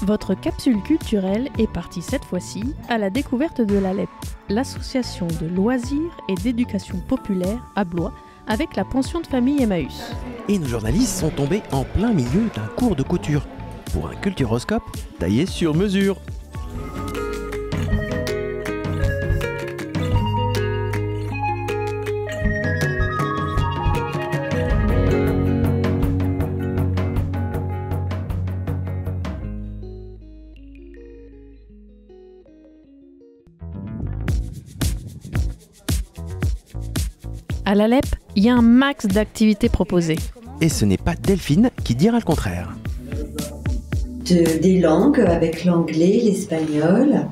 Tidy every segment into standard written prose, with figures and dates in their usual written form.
Votre capsule culturelle est partie cette fois-ci à la découverte de l'ALEP, l'association de loisirs et d'éducation populaire à Blois, avec la pension de famille Emmaüs. Et nos journalistes sont tombés en plein milieu d'un cours de couture pour un culturoscope taillé sur mesure. À l'ALEP, il y a un max d'activités proposées. Et ce n'est pas Delphine qui dira le contraire. Des langues avec l'anglais, l'espagnol.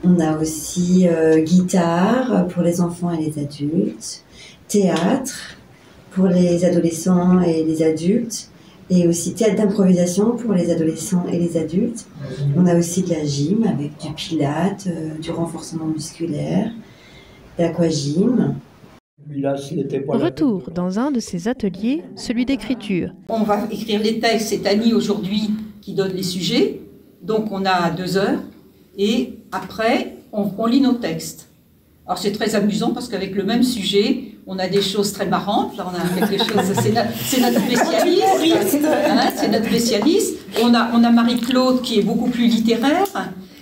On a aussi guitare pour les enfants et les adultes, théâtre pour les adolescents et les adultes, et aussi théâtre d'improvisation pour les adolescents et les adultes. On a aussi de la gym avec du pilates, du renforcement musculaire, l'aquagym. Retour dans un de ces ateliers, celui d'écriture. On va écrire les textes, c'est Annie aujourd'hui qui donne les sujets, donc on a 2 heures, et après on lit nos textes. Alors c'est très amusant parce qu'avec le même sujet, on a des choses très marrantes, là on a quelque chose, c'est notre spécialiste, hein, c'est notre spécialiste. On a Marie-Claude qui est beaucoup plus littéraire,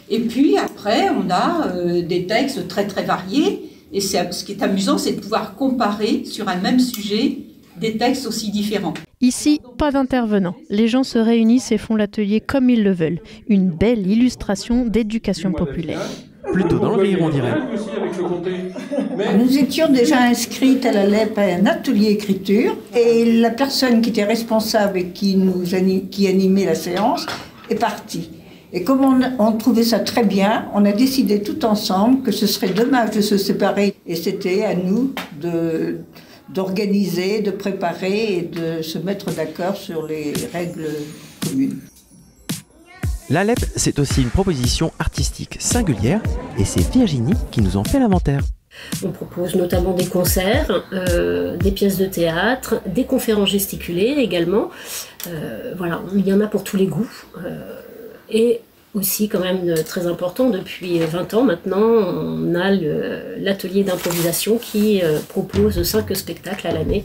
et puis après on a des textes très très variés. Et ce qui est amusant, c'est de pouvoir comparer sur un même sujet des textes aussi différents. Ici, pas d'intervenants. Les gens se réunissent et font l'atelier comme ils le veulent. Une belle illustration d'éducation populaire. Plutôt dans le rire, on dirait. Nous étions déjà inscrites à l'ALEP à un atelier écriture et la personne qui était responsable et qui animait la séance est partie. Et comme on trouvait ça très bien, on a décidé tout ensemble que ce serait dommage de se séparer. Et c'était à nous d'organiser, de préparer et de se mettre d'accord sur les règles communes. L'ALEP, c'est aussi une proposition artistique singulière et c'est Virginie qui nous en fait l'inventaire. On propose notamment des concerts, des pièces de théâtre, des conférences gesticulées également. Voilà, il y en a pour tous les goûts. Et aussi, quand même très important, depuis 20 ans maintenant, on a l'atelier d'improvisation qui propose 5 spectacles à l'année.